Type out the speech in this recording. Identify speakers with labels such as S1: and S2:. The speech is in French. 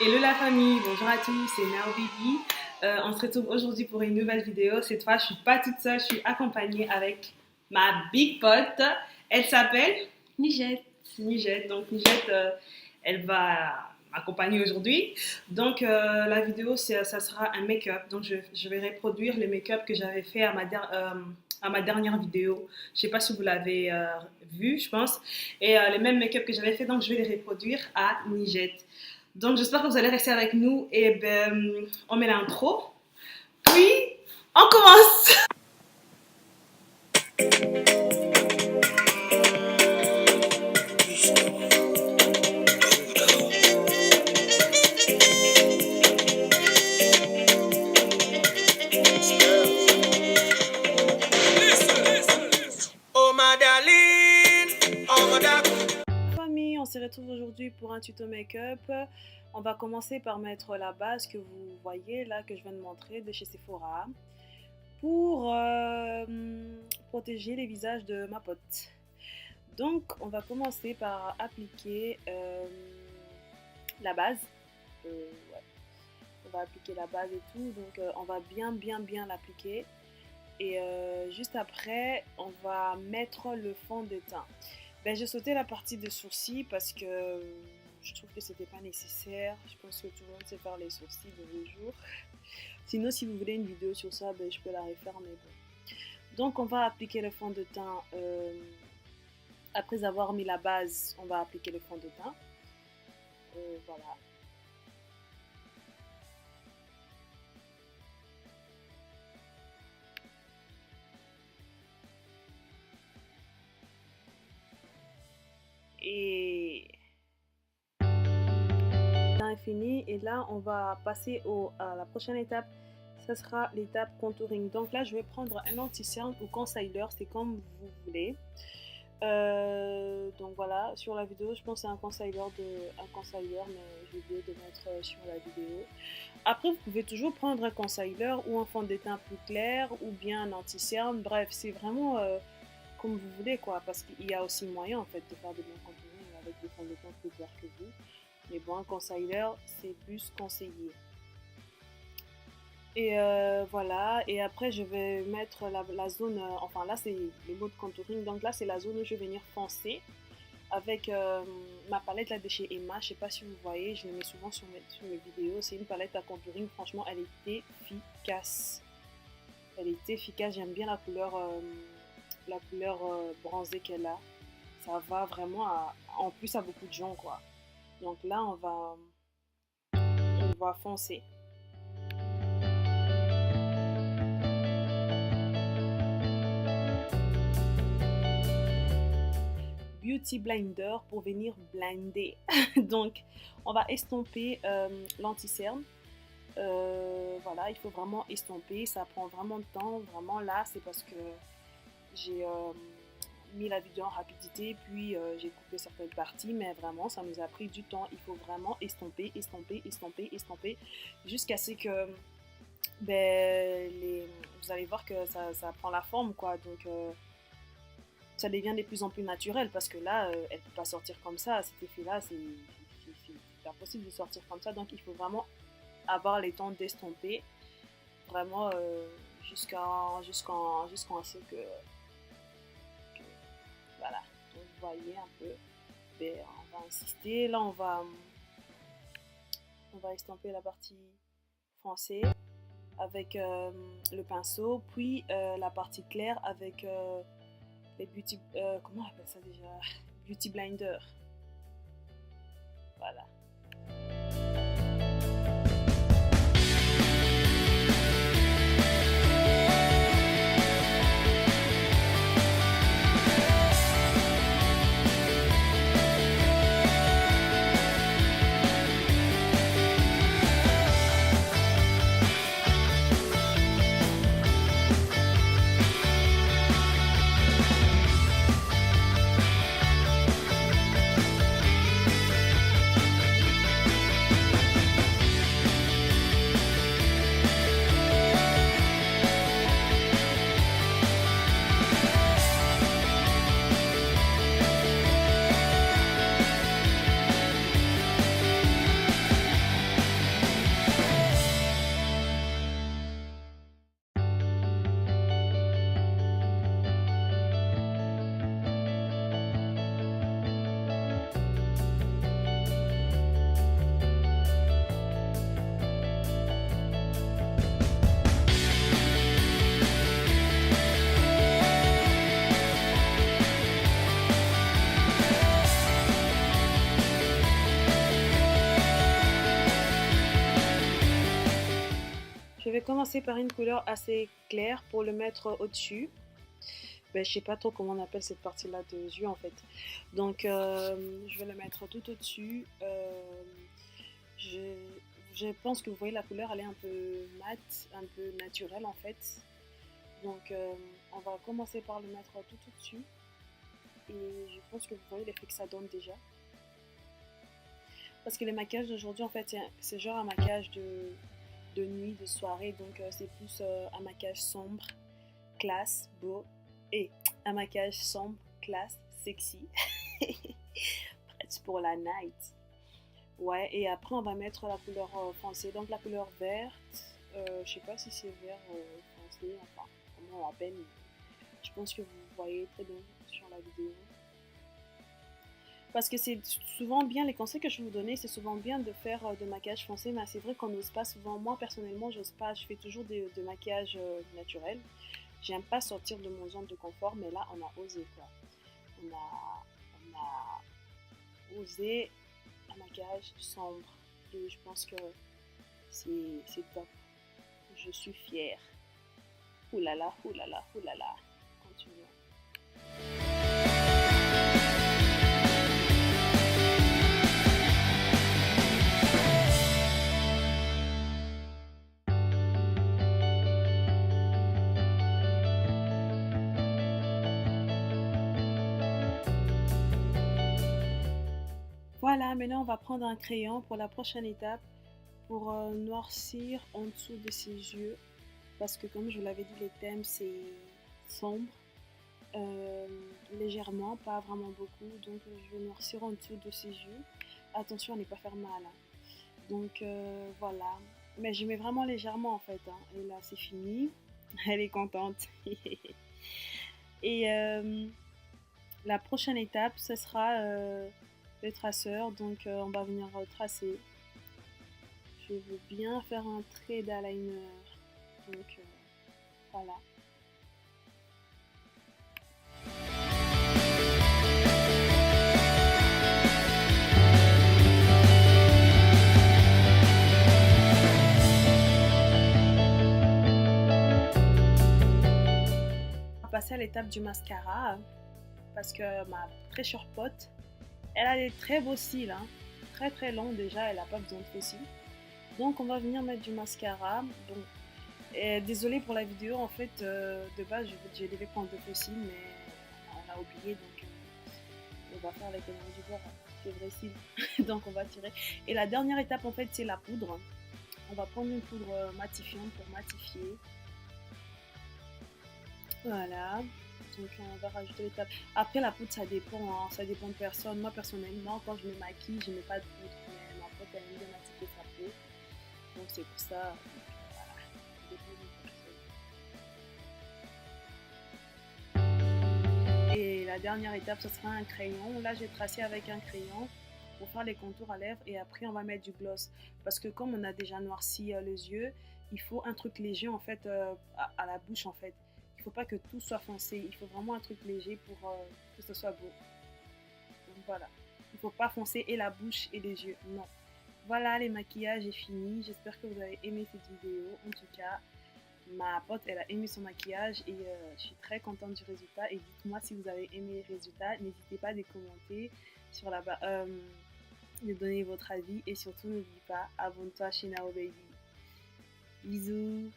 S1: Hello la famille, bonjour à tous, c'est Now Baby. On se retrouve aujourd'hui pour une nouvelle vidéo. Cette fois, je suis pas toute seule, je suis accompagnée avec ma big pote. Elle s'appelle
S2: Nigette.
S1: Nigette. Donc Nigette, elle va m'accompagner aujourd'hui. Donc la vidéo, ça sera un make-up. Donc je vais reproduire le make-up que j'avais fait à ma dernière vidéo. Je sais pas si vous l'avez vu, je pense. Et les mêmes make-up que j'avais fait, donc je vais les reproduire à Nigette. Donc j'espère que vous allez rester avec nous et ben on met l'intro. Puis on commence. Famille, on se retrouve aujourd'hui pour un tuto make-up. On va commencer par mettre la base que vous voyez là, que je viens de montrer de chez Sephora, pour protéger les visages de ma pote. Donc on va commencer par appliquer la base. Ouais. On va appliquer la base et tout, donc on va bien l'appliquer. Et juste après, on va mettre le fond de teint. Ben, j'ai sauté la partie des sourcils parce que je trouve que c'était pas nécessaire. Je pense que tout le monde sait faire les sourcils de nos jours. Sinon, si vous voulez une vidéo sur ça, ben, je peux la refaire, mais bon. Donc, on va appliquer le fond de teint. Après avoir mis la base, on va appliquer le fond de teint. Voilà. Et est fini, et là on va passer à la prochaine étape. Ça sera l'étape contouring. Donc là je vais prendre un anti-cerne ou concealer, c'est comme vous voulez. Donc voilà, sur la vidéo je pense que c'est un concealer, mais j'ai oublié de mettre sur la vidéo. Après vous pouvez toujours prendre un concealer ou un fond de teint plus clair ou bien un anti-cerne. Bref, c'est vraiment comme vous voulez quoi, parce qu'il y a aussi moyen en fait de faire de bons contouring avec des fonds de teint plus clairs que vous. Mais bon, un concealer c'est plus conseillé. Et voilà, et après je vais mettre la zone, enfin là c'est le mode contouring, donc là c'est la zone où je vais venir foncer avec ma palette là de chez Emma. Je sais pas si vous voyez, je le mets souvent sur mes vidéos. C'est une palette à contouring, franchement elle est efficace. Elle est efficace, j'aime bien la couleur bronzée qu'elle a. Ça va vraiment en plus à beaucoup de gens quoi. Donc là on va foncer. Beauty Blinder pour venir blinder. Donc on va estomper l'anti-cerne. Voilà, il faut vraiment estomper, ça prend vraiment de temps. Vraiment là c'est parce que j'ai mis la vidéo en rapidité, puis j'ai coupé certaines parties, mais vraiment ça nous a pris du temps. Il faut vraiment estomper jusqu'à ce que vous allez voir que ça prend la forme quoi. Donc ça devient de plus en plus naturel, parce que là elle peut pas sortir comme ça. Cet effet là c'est impossible de sortir comme ça, donc il faut vraiment avoir le temps d'estomper vraiment jusqu'à ce que voilà. Donc vous voyez un peu, ben, on va insister. Là on va estomper la partie foncée avec le pinceau, puis la partie claire avec les comment on appelle ça déjà, Beauty Blinder. Voilà. vais commencer par une couleur assez claire pour le mettre au-dessus. Ben, je sais pas trop comment on appelle cette partie-là de yeux en fait. Donc je vais le mettre tout au-dessus. Je, je pense que vous voyez la couleur, elle est un peu mate, un peu naturelle en fait. Donc on va commencer par le mettre tout au-dessus. Et je pense que vous voyez l'effet que ça donne déjà. Parce que les maquillages d'aujourd'hui en fait c'est genre un maquillage de nuit, de soirée. Donc c'est plus un maquillage sombre, classe, beau. Et un maquillage sombre, classe, sexy. Prête pour la night. Ouais, et après on va mettre la couleur foncée, donc la couleur verte. Je sais pas si c'est vert foncé, enfin, comment on l'appelle. Je pense que vous voyez très bien sur la vidéo. Parce que c'est souvent bien, les conseils que je vais vous donner, c'est souvent bien de faire de maquillage foncé, mais c'est vrai qu'on n'ose pas souvent. Moi personnellement, j'ose pas, je fais toujours de maquillage naturel. J'aime pas sortir de mon zone de confort, mais là on a osé quoi. On a osé un maquillage sombre et je pense que c'est top. Je suis fière. Oulala, oulala, oulala. Continuons. Voilà, maintenant on va prendre un crayon pour la prochaine étape pour noircir en dessous de ses yeux parce que comme je vous l'avais dit, les thèmes c'est sombre, légèrement, pas vraiment beaucoup, donc je vais noircir en dessous de ses yeux. Attention à ne pas faire mal. Hein. Donc voilà, mais je mets vraiment légèrement en fait. Hein. Et là c'est fini, elle est contente. Et la prochaine étape, ce sera le traceur. Donc on va venir tracer. Je veux bien faire un trait d'eyeliner. Donc voilà. On va passer à l'étape du mascara. Parce que ma très chère pote, elle a des très beaux cils. Hein. Très très longs déjà, elle n'a pas besoin de faux cils. Donc on va venir mettre du mascara. Donc, désolée pour la vidéo, en fait, de base je devais prendre de faux cils, mais on a oublié, donc on va faire avec l'énergie du bord, c'est vrai cils. Donc on va tirer. Et la dernière étape en fait c'est la poudre. On va prendre une poudre matifiante pour matifier. Voilà. Donc on va rajouter l'étape. Après la poudre ça dépend, hein. Ça dépend de personne. Moi personnellement quand je me maquille je mets pas de poudre, mais ma pote elle aime bien matifier sa peau. Donc c'est pour ça, voilà, ça dépend de personne. Et la dernière étape ce sera un crayon. Là j'ai tracé avec un crayon pour faire les contours à lèvres et après on va mettre du gloss. Parce que comme on a déjà noirci les yeux, il faut un truc léger en fait à la bouche en fait. Il ne faut pas que tout soit foncé, il faut vraiment un truc léger pour que ce soit beau. Donc voilà, il ne faut pas foncer et la bouche et les yeux, non. Voilà, les maquillages est fini, j'espère que vous avez aimé cette vidéo. En tout cas, ma pote, elle a aimé son maquillage et je suis très contente du résultat. Et dites-moi si vous avez aimé le résultat, n'hésitez pas à les commenter sur la de donner votre avis et surtout n'oubliez pas, abonne-toi chez Nao Baby. Bisous.